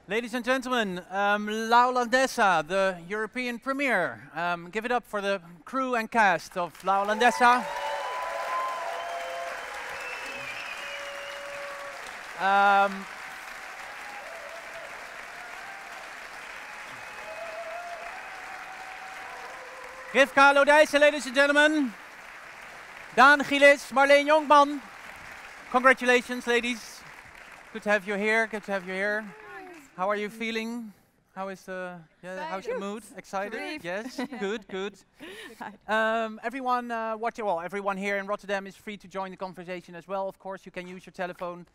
Ladies and gentlemen, La Holandesa, the European premiere. Give it up for the crew and cast of La Holandesa. Rifka Lodeizen, ladies and gentlemen. Daan Gielis, Marleen Jonkman. Congratulations, ladies. Good to have you here. Good to have you here. How are you feeling? How is the how's your mood? Excited? Great. Yes. Good. Good. Everyone watching, well, everyone here in Rotterdam is free to join the conversation as well. Of course, you can use your telephone.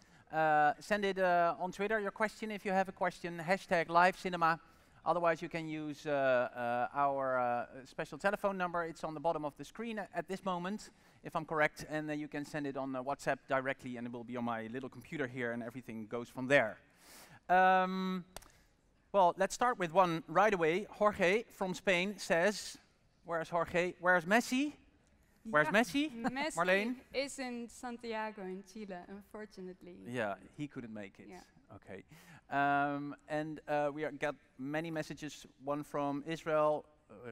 Send it on Twitter. Your question, if you have a question, #LiveCinema. Otherwise, you can use our special telephone number. It's on the bottom of the screen at this moment, if I'm correct. And then you can send it on WhatsApp directly, and it will be on my little computer here, and everything goes from there. Well, let's start with one right away. Jorge from Spain says, where's Jorge? Where's Messi? Where's Messi? Messi Marleen? is in Santiago in Chile, unfortunately. Yeah, he couldn't make it. Yeah. Okay. And we got many messages. One from Israel.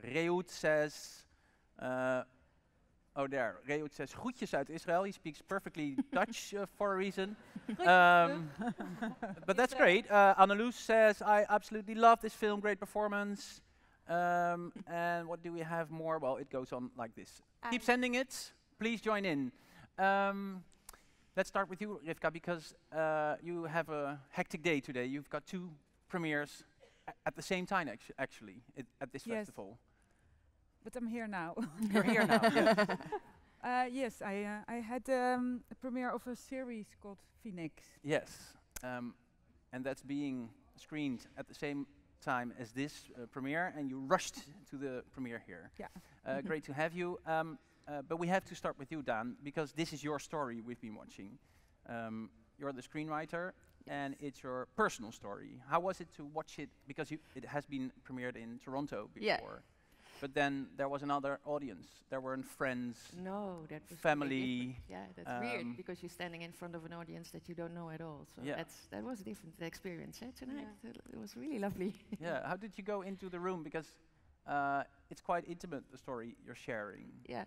Reut says, oh there, Reut says, groetjes uit Israel. He speaks perfectly Dutch for a reason. But that's great. Annaloes says, I absolutely love this film, great performance. And what do we have more? Well, it goes on like this. Keep sending it. Please join in. Let's start with you, Rifka, because you have a hectic day today. You've got two premieres at the same time, actually, at this festival. But I'm here now. You're here now. Yeah. Yes, I had a premiere of a series called Phoenix. Yes, and that's being screened at the same time as this premiere, and you rushed to the premiere here. Yeah. Great to have you. But we have to start with you, Daan, because this is your story we've been watching. You're the screenwriter, and it's your personal story. How was it to watch it? Because it has been premiered in Toronto before. Yeah. But then there was another audience. There weren't friends. No, that was family. really different. Yeah, that's weird because you're standing in front of an audience that you don't know at all. So that was a different experience tonight. Yeah. It was really lovely. Yeah. How did you go into the room? Because it's quite intimate, the story you're sharing. Yeah.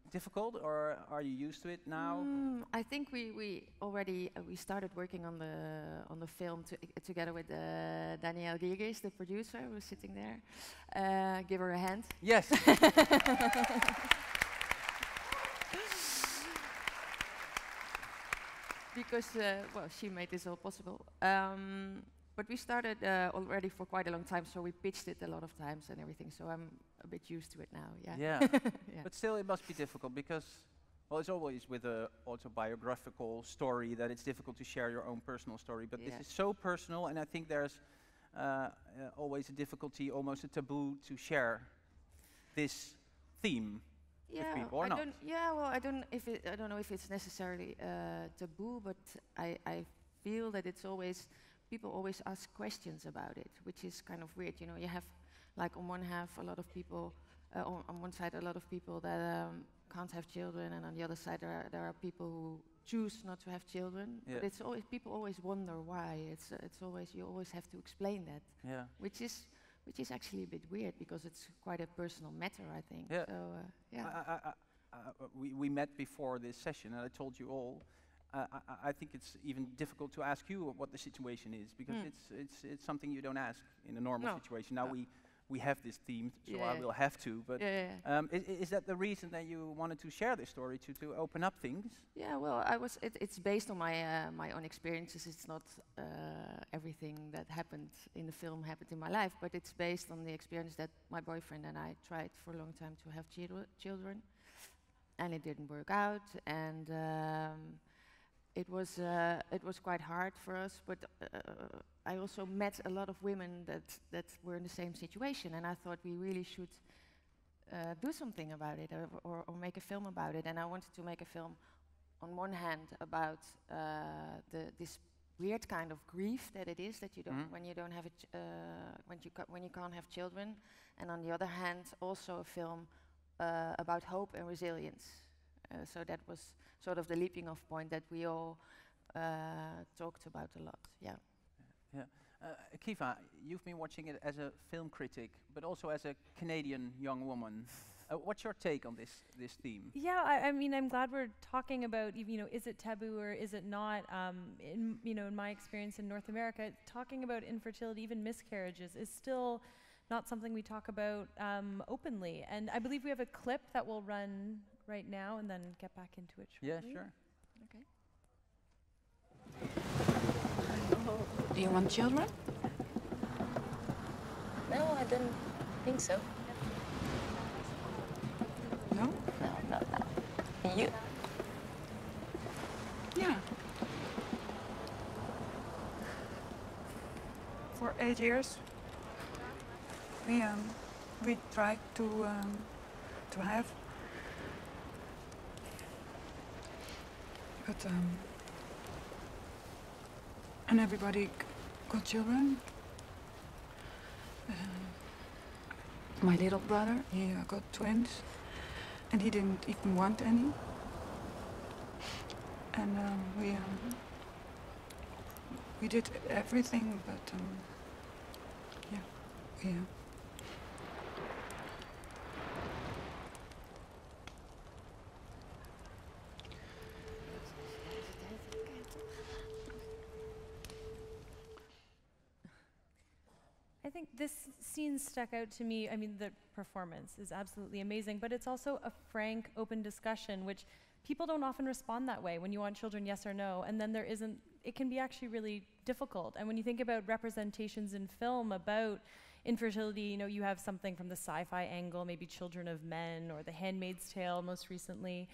Difficult, or are you used to it now? I think we already we started working on the film together with Daan Gielis, the producer, who was sitting there. Give her a hand. Yes. Because well, she made this all possible. But we started already for quite a long time, so we pitched it a lot of times and everything. So I'm a bit used to it now. Yeah. Yeah. Yeah. But still, it must be difficult because, well, it's always with a autobiographical story that it's difficult to share your own personal story. But this is so personal, and I think there's always a difficulty, almost a taboo, to share this theme with people, or not? Well, I don't know if it's necessarily taboo, but I feel that it's always. People always ask questions about it, which is kind of weird. You know, you have, like, on one half, a lot of people, on one side, a lot of people that can't have children, and on the other side, there are people who choose not to have children. Yeah. But it's always people always wonder why. It's always you always have to explain that. Yeah. Which is actually a bit weird because it's quite a personal matter, I think. Yeah. So yeah. We met before this session, and I told you all. I think it's even difficult to ask you what the situation is, because it's something you don't ask in a normal situation. Now we have this theme, so I will have to. But is that the reason that you wanted to share this story, to open up things? Yeah, well, it's based on my own experiences. It's not everything that happened in the film happened in my life, but it's based on the experience that my boyfriend and I tried for a long time to have children, and it didn't work out, and. It was quite hard for us, but I also met a lot of women that were in the same situation, and I thought we really should do something about it, or make a film about it. And I wanted to make a film, on one hand, about this weird kind of grief that it is that you don't when you don't have when you can't have children, and on the other hand, also a film about hope and resilience. So that was sort of the leaping off point that we all talked about a lot. Yeah. Yeah. Kiva, you've been watching it as a film critic, but also as a Canadian young woman. What's your take on this theme? Yeah, I mean, I'm glad we're talking about, is it taboo or is it not? In my experience in North America, talking about infertility, even miscarriages, is still not something we talk about openly. And I believe we have a clip that will run right now and then get back into it shortly. Yeah, sure. Okay. Do you want children? No, I didn't think so. No? No. And you? Yeah. For 8 years, we tried to have, but and everybody got children. My little brother, he got twins, and he didn't even want any. And we did everything, but yeah. I think this scene stuck out to me. I mean, the performance is absolutely amazing, but it's also a frank, open discussion, which people don't often respond that way when you want children, yes or no, and then there isn't, it can be actually really difficult. And when you think about representations in film about infertility, you have something from the sci-fi angle, maybe Children of Men or The Handmaid's Tale most recently,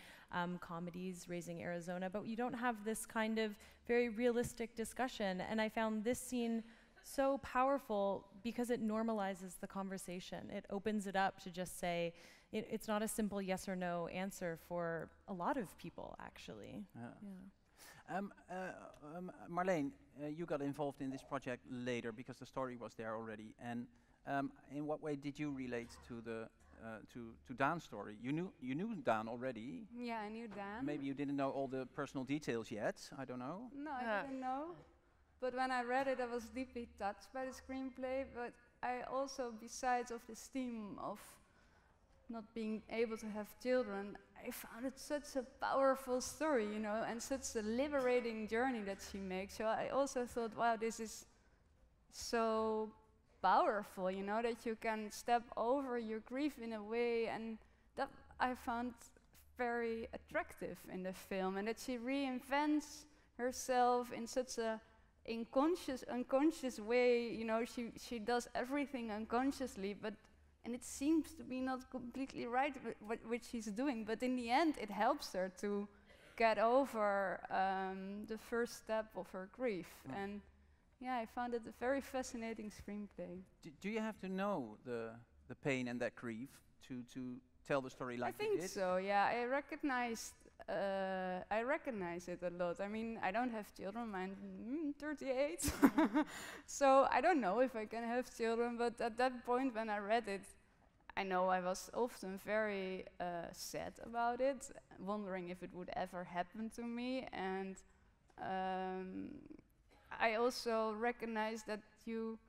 comedies, Raising Arizona, but you don't have this kind of very realistic discussion. And I found this scene so powerful because it normalizes the conversation. It opens it up to just say, it's not a simple yes or no answer for a lot of people, actually. Yeah. Marleen, you got involved in this project later because the story was there already. And in what way did you relate to the to Daan's story? You knew Daan already. Yeah, I knew Daan. Maybe you didn't know all the personal details yet. I don't know. No, I didn't know. But when I read it, I was deeply touched by the screenplay. But I also, besides of this theme of not being able to have children, I found it such a powerful story, and such a liberating journey that she makes. So I also thought, wow, this is so powerful, that you can step over your grief in a way, and that I found very attractive in the film, and that she reinvents herself in such a unconscious way. She does everything unconsciously, and it seems to be not completely right what she's doing, but in the end it helps her to get over the first step of her grief. And yeah, I found it a very fascinating screenplay. Do you have to know the pain and that grief to tell the story like you did? I think so, yeah. I recognize it a lot. I mean, I don't have children, I'm 38. So I don't know if I can have children, but at that point when I read it, I know I was often very sad about it, wondering if it would ever happen to me. And I also recognize that you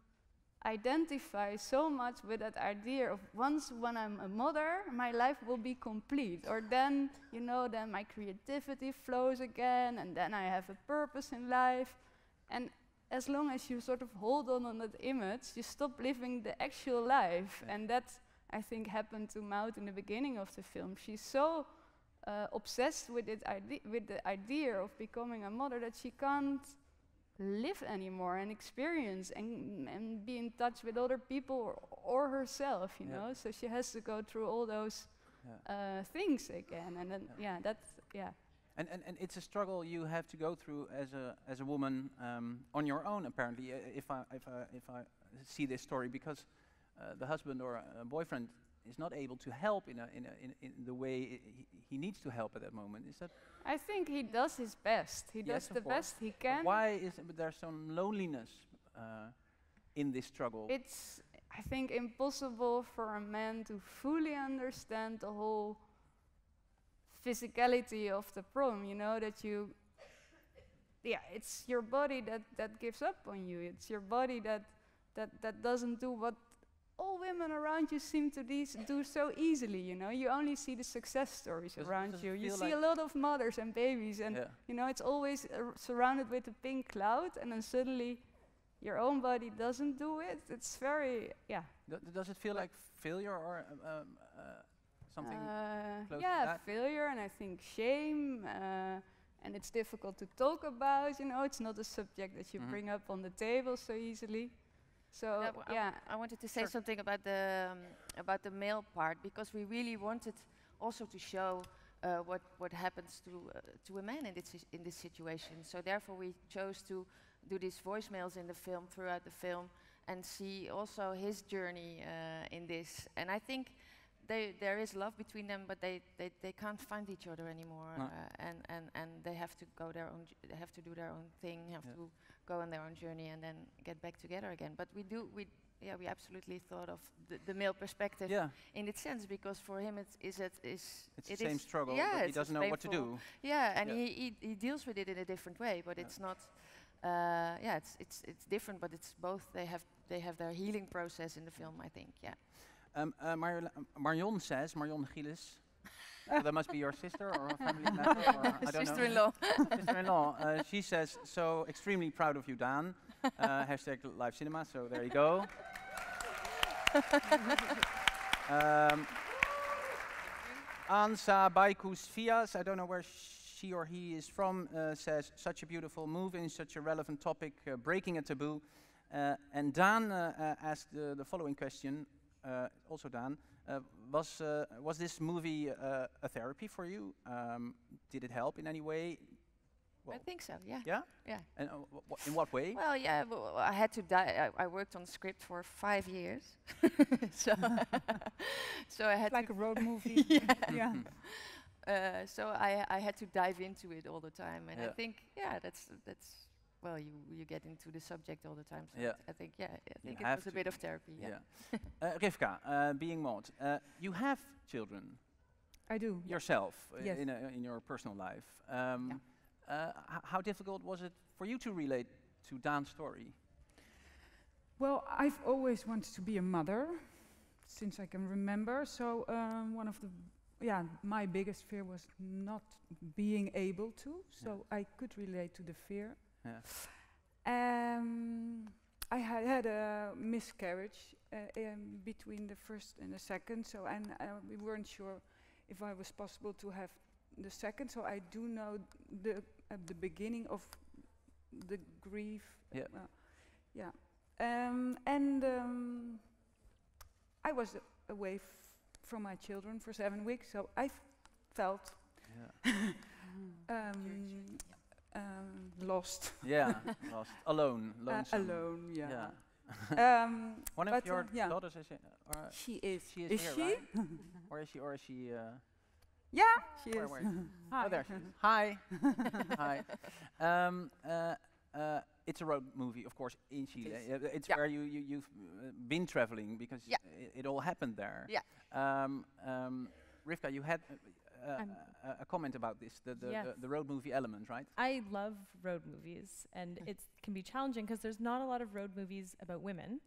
identify so much with that idea of once when I'm a mother, my life will be complete. Or then, then my creativity flows again, and then I have a purpose in life. And as long as you sort of hold on that image, you stop living the actual life. Yeah. And that, I think, happened to Maud in the beginning of the film. She's so obsessed with the idea of becoming a mother that she can't live anymore and experience and be in touch with other people or herself, you know. So she has to go through all those things again, and then And it's a struggle you have to go through as a woman on your own. Apparently, if I see this story, because the husband or a boyfriend is not able to help in the way he needs to help at that moment. Is that? I think he does his best. He does the best he can. But why is there some loneliness in this struggle? It's, I think, impossible for a man to fully understand the whole physicality of the problem. You know, that you yeah, it's your body that gives up on you. It's your body that doesn't do what all women around you seem to do so easily, you know. You only see the success stories around you. You see a lot of mothers and babies, and you know, it's always surrounded with a pink cloud, and then suddenly your own body doesn't do it. It's very, Does it feel like failure or something close to yeah, that? failure, and I think shame, and it's difficult to talk about, you know. It's not a subject that you bring up on the table so easily. So I wanted to say something about the male part, because we really wanted also to show what happens to a man in this situation. So therefore we chose to do these voicemails in the film, throughout the film, and see also his journey in this. And I think there is love between them, but they can't find each other anymore, No. And they have to go their own. They have to do their own thing. Have to go on their own journey and then get back together again. But we absolutely thought of the male perspective in its sense, because for him it's the same struggle, but he doesn't know what to do. Yeah, and he deals with it in a different way, but it's not. It's different, but it's both. They have their healing process in the film, I think. Yeah. Marion says, Marleen Gielis, that must be your sister or a family member, or I don't Sister-in-law. know. Sister-in-law. She says, so extremely proud of you, Daan. Hashtag live cinema, so there you go. Ansa Baikus Fias, I don't know where she or he is from, says, such a beautiful movie and such a relevant topic, breaking a taboo. And Daan asked the following question, also Daan, was this movie a therapy for you? Did it help in any way? Well, I think so, yeah. Yeah? Yeah. And in what way? Well, yeah, I had to I worked on script for 5 years. so I had like a road movie. So I had to dive into it all the time, and I think, that's well, you get into the subject all the time. So I think, I think it was a bit of therapy. Yeah. Rifka, being Maud, you have children. I do. Yourself, Yes. in your personal life. How difficult was it for you to relate to Daan's story? Well, I've always wanted to be a mother since I can remember. So one of the my biggest fear was not being able to. So I could relate to the fear. Yeah. I had a miscarriage between the first and the second, so we weren't sure if I was possible to have the second. So I do know the beginning of the grief. I was away from my children for 7 weeks, so I felt lost. Lost. Alone. Alone, yeah. One of your daughters is she is. She is here, she? right? Or is she? Yeah, she is. Hi. Oh, there she is. Hi. Hi. It's a road movie, of course, in Chile. It's where you've been traveling, because it all happened there. Yeah. Rifka, you had a comment about this, the road movie element, right? I love road movies, and it can be challenging because there's not a lot of road movies about women.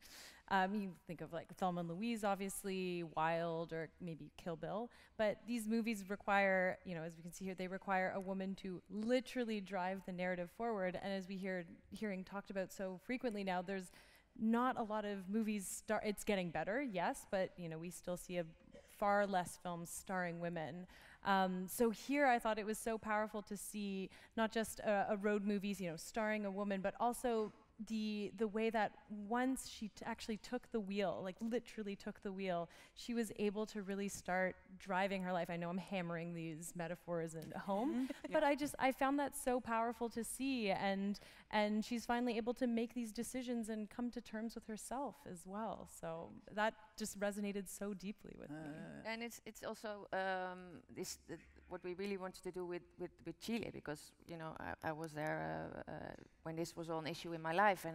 You think of like Thelma and Louise, obviously, Wild, or maybe Kill Bill, but these movies require, as we can see here, they require a woman to literally drive the narrative forward. And as we hearing talked about so frequently now, there's not a lot of movies. It's getting better, yes, but we still see far less films starring women. So here I thought it was so powerful to see not just a road movie, starring a woman, but also the way that once she actually took the wheel, like literally took the wheel, she was able to really start driving her life. I know I'm hammering these metaphors at home, but I found that so powerful to see, and she's finally able to make these decisions and come to terms with herself as well. So that just resonated so deeply with me. And it's also what we really wanted to do with Chile, because I was there when this was all an issue in my life,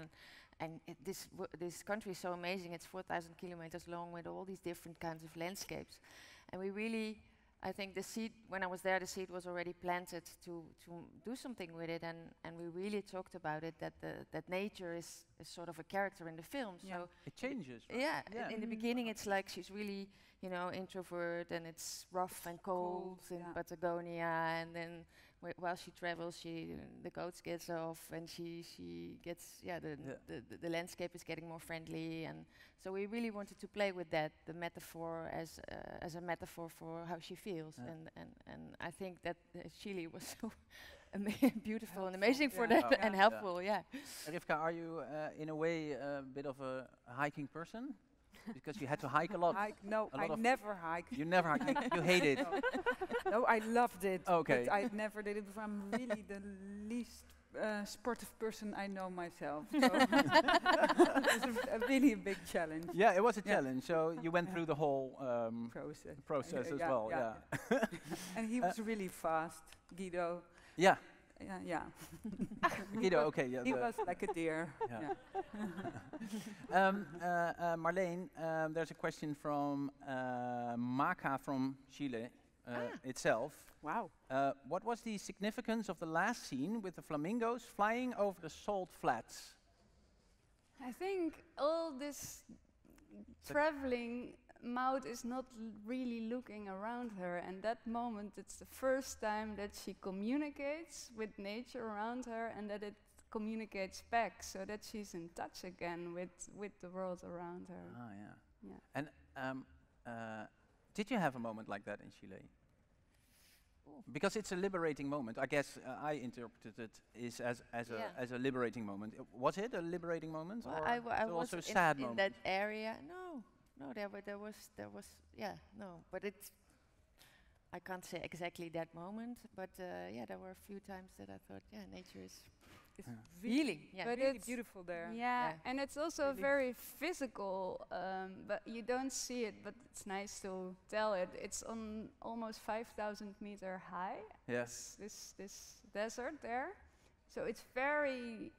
and this country is so amazing. It's 4,000 kilometers long with all these different kinds of landscapes, and we really I think the seed, when I was there, the seed was already planted to do something with it, and we really talked about it, that nature is sort of a character in the film. Yeah. So It changes. Right? yeah, in the beginning it's like she's really, you know, introvert, and it's rough and cold in yeah. Patagonia, and then while she travels, the coats gets off, and she gets the landscape is getting more friendly, and so we really wanted to play with that, the metaphor as a metaphor for how she feels, and I think that Chile was so beautiful and amazing for that and helpful. Yeah. Rifka, are you in a way a bit of a hiking person? Because you had to hike a lot. No, I never hike. You never hike. You hate it. No, I loved it. Okay. But I never did it before. I'm really the least sportive person I know myself. So it's a really big challenge. Yeah, it was a challenge. So you went through the whole process as well. Yeah. And he was really fast, Guido. Yeah. Yeah. Guido, okay. Yeah, he was like a deer. Marleen, there's a question from Maca from Chile itself. Wow. What was the significance of the last scene with the flamingos flying over the salt flats? I think all this traveling, Maud is not really looking around her, and that moment it's the first time that she communicates with nature around her, and that it communicates back, so that she's in touch again with the world around her. Ah, yeah. And did you have a moment like that in Chile? Because it's a liberating moment. I guess I interpreted it as a liberating moment. Was it a liberating moment, well, or I was also a sad in moment? that area. No, there was, but it's, I can't say exactly that moment, but there were a few times that I thought, nature is healing. Yeah, but really it's beautiful there. Yeah, and it's also Really. very physical, but you don't see it, but it's nice to tell it. It's on almost 5,000 meter high. Yes. This desert there, so it's very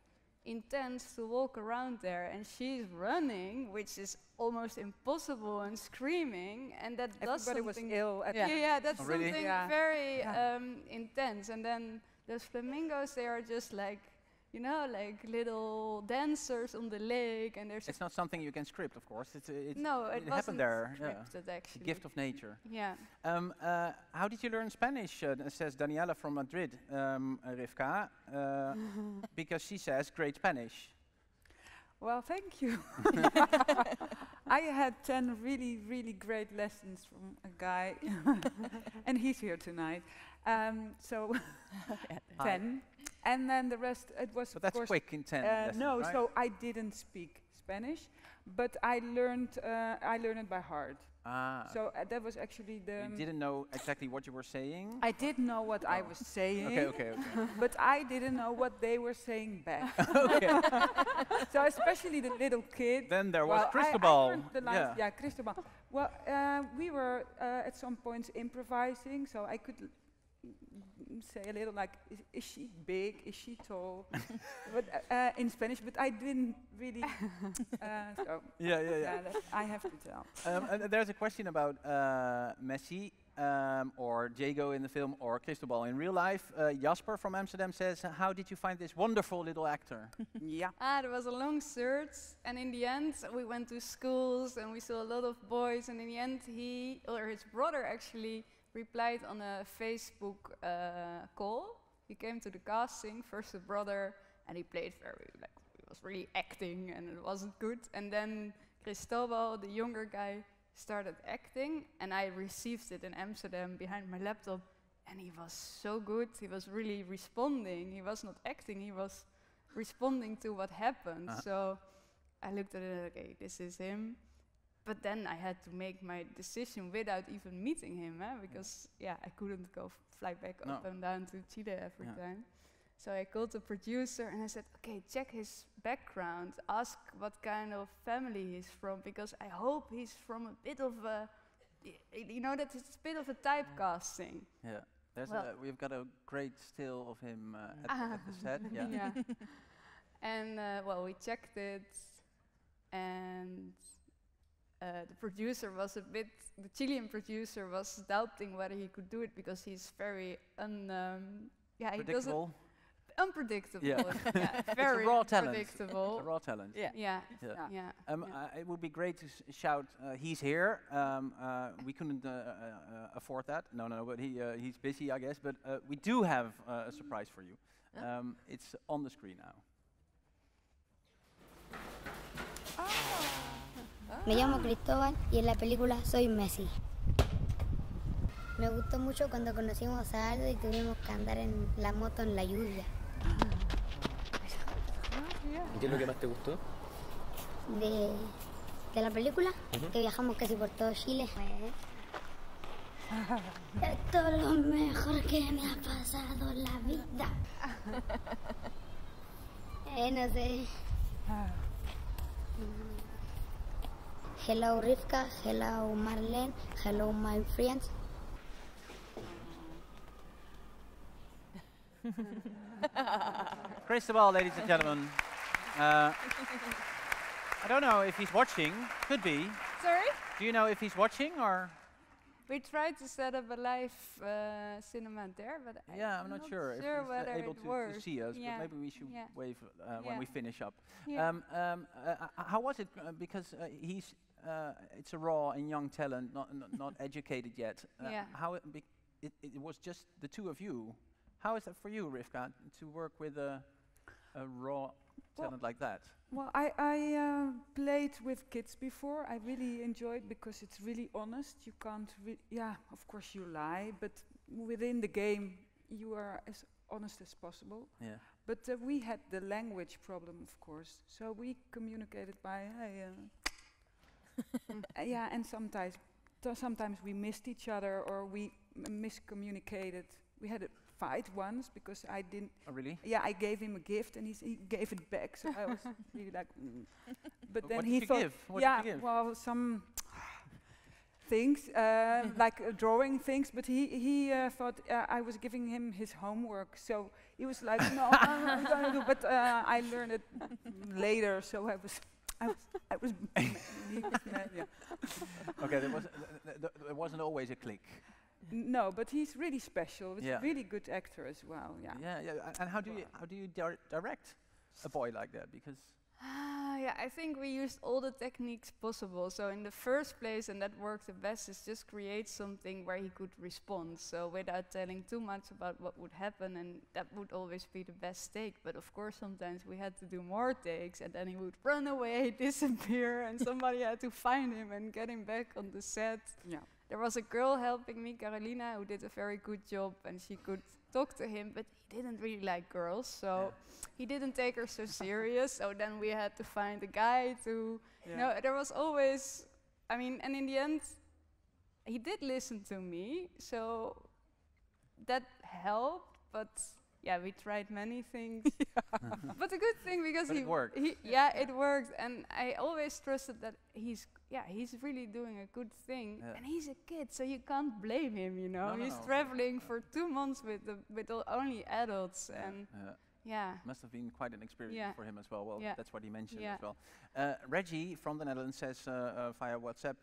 intense to walk around there, and she's running, which is almost impossible, and screaming, and that does Everybody was something. ill. At Yeah, that's Oh, really? something Yeah. very intense. And then those flamingos, they are just like, you know, like little dancers on the lake, and there's It's not something you can script, of course. It's no, it happened wasn't there. Yeah. scripted actually. The gift of nature. Yeah. How did you learn Spanish? Says Daniela from Madrid, Rifka, because she says great Spanish. Well, thank you. I had 10 really, really great lessons from a guy, and he's here tonight. So 10, and then the rest. It was But of that's course quick in 10 lessons, no, right? so I didn't speak Spanish, but I learned it by heart. Ah, So that was actually the. you didn't know exactly what you were saying? I did know what I was saying, Okay. but I didn't know what they were saying back. Okay. So especially the little kid. Then there was Well, I Cristobal. learned the lines, yeah, Cristobal. Well, we were at some points improvising, so I could say a little like, is she big? Is she tall? But in Spanish, but I didn't really. So Yeah. that I have to tell. And there's a question about Messi, or Jago in the film, or Cristobal in real life. Jasper from Amsterdam says, how did you find this wonderful little actor? Yeah. There was a long search, and in the end, we went to schools and we saw a lot of boys. And in the end, his brother actually replied on a Facebook call. He came to the casting, first the brother, and he played he was really acting, and it wasn't good. And then Cristobal, the younger guy, started acting, and I received it in Amsterdam behind my laptop, and he was so good. He was really responding. He was not acting, he was responding to what happened. So I looked at it, okay, this is him. But then I had to make my decision without even meeting him, because I couldn't fly back up and down to Chile every time. So I called the producer and I said, okay, check his background, ask what kind of family he's from, because I hope he's from a bit of a, that it's a bit of a typecasting. Yeah, we've got a great still of him at the set. Yeah. And we checked it, and the producer was the Chilean producer was doubting whether he could do it because he's very he doesn't unpredictable. Yeah. Very it's a raw talent. unpredictable. It's a raw talent. Yeah. It would be great to shout, he's here. We couldn't afford that. No, but he's busy, I guess. But we do have a surprise for you. It's on the screen now. Me llamo Cristóbal y en la película soy Messi. Me gustó mucho cuando conocimos a Aldo y tuvimos que andar en la moto en la lluvia. ¿Y qué es lo que más te gustó? De la película, que viajamos casi por todo Chile. Esto es lo mejor que me ha pasado en la vida. No sé. Hello Rifka, hello Marleen, hello my friends. Cristobal, ladies and gentlemen. I don't know if he's watching. Could be. Sorry? Do you know if he's watching or? We tried to set up a live cinema there, but I'm not sure if whether he's able it to works. see us. Yeah. But maybe we should wave when we finish up. Yeah. How was it? Because he's it's a raw and young talent, not educated yet. How it was just the two of you. How is that for you, Rifka, to work with a raw talent like that? Well, I played with kids before. I really enjoyed because it's really honest. You can't, of course you lie, but within the game you are as honest as possible. Yeah. But we had the language problem, of course. So we communicated by, and sometimes we missed each other or we miscommunicated. We had a fight once because I didn't. Oh, really? Yeah, I gave him a gift and he gave it back. So I was really like, But then what he did thought, you give? What did you give? well, some things like drawing things. But he thought I was giving him his homework. So he was like, no, I'm gonna do. But I learned it later. So I was. He was mad, yeah. Okay, there wasn't always a click. No, but he's really special. He's a really good actor as well. Yeah. Yeah. And how do you direct a boy like that? Because I think we used all the techniques possible. So in the first place, and that worked the best, is just create something where he could respond. So without telling too much about what would happen, and that would always be the best take. But of course, sometimes we had to do more takes, and then he would run away, disappear, and somebody had to find him and get him back on the set. Yeah. There was a girl helping me, Carolina, who did a very good job, and she could talk to him, but he didn't really like girls, so he didn't take her so serious. So then we had to find a guy to, there was always, and in the end, he did listen to me, so that helped, but we tried many things. But a good thing because it worked. It worked, and I always trusted that he's really doing a good thing, and he's a kid, so you can't blame him. He's traveling for 2 months with only adults, and must have been quite an experience for him as well. Well, that's what he mentioned as well. Reggie from the Netherlands says via WhatsApp,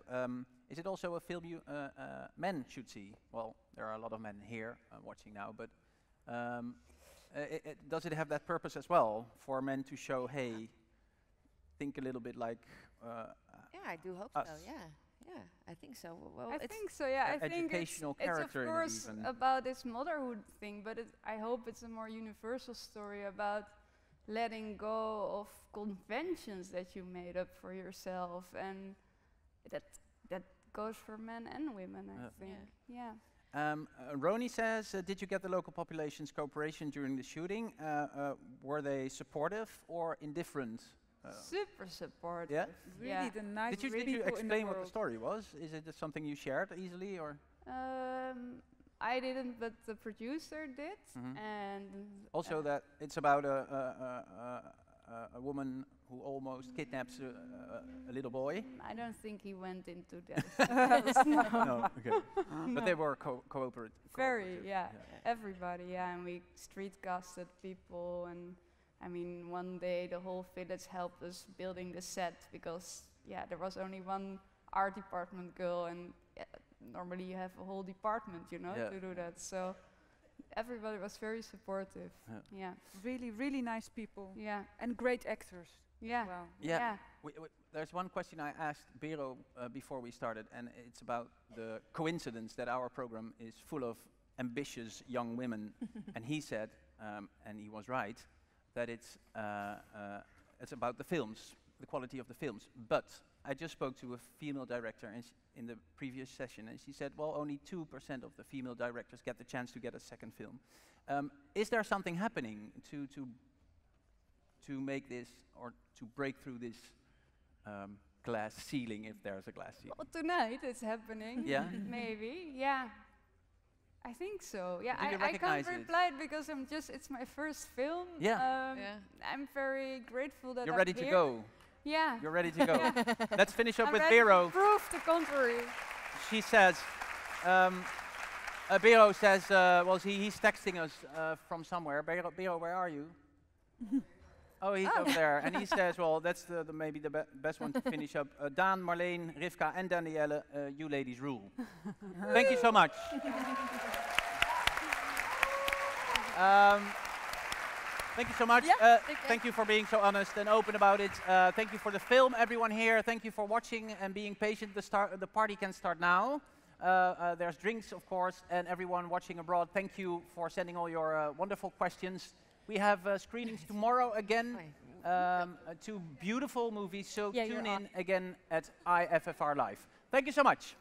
is it also a film men should see? Well, there are a lot of men here watching now, but does it have that purpose as well for men to show, hey, think a little bit like I do hope us. so. Yeah, I think so. Well, I think so. Yeah, I think it's of course about this motherhood thing, but I hope it's a more universal story about letting go of conventions that you made up for yourself, and that goes for men and women. I think. Yeah. Roni says, did you get the local population's cooperation during the shooting? Were they supportive or indifferent? Super supportive. Yeah? Really the nice Did you explain what the story was? Is it something you shared easily, or? I didn't, but the producer did. And also that it's about a woman who almost kidnaps a little boy. I don't think he went into that. No, okay. But they were cooperative. Very, everybody, and we street casted people, and one day the whole village helped us building the set because there was only one art department girl, and normally you have a whole department, you know, to do that. So everybody was very supportive. Yeah. Really, really nice people. Yeah. And great actors. Yeah. Wow. Yeah. There's one question I asked Bero before we started, and it's about the coincidence that our program is full of ambitious young women. And he said, and he was right, that it's about the films, the quality of the films. But I just spoke to a female director in the previous session, and she said, well, only 2% of the female directors get the chance to get a second film. Is there something happening to make this, or to break through this glass ceiling, if there's a glass ceiling? Well, tonight it's happening. Yeah? Maybe, yeah. I think so. Yeah, Do you I can't recognize it? reply it because it's my first film. Yeah. I'm very grateful that You're I'm ready to here. go. Yeah. You're ready to go. Let's finish up I'm with ready Bero. to prove the contrary. She says, Bero says, well, he's texting us from somewhere. Bero, where are you? Oh, he's over there. And he says, well, that's maybe the best one to finish up. Daan, Marleen, Rifka, and Danielle, you ladies rule. Thank you so much. Thank you so much. Thank you for being so honest and open about it. Thank you for the film, everyone here. Thank you for watching and being patient. The party can start now. There's drinks, of course, and everyone watching abroad, thank you for sending all your wonderful questions. We have screenings tomorrow again, 2 beautiful movies, so tune in again at IFFR Live. Thank you so much.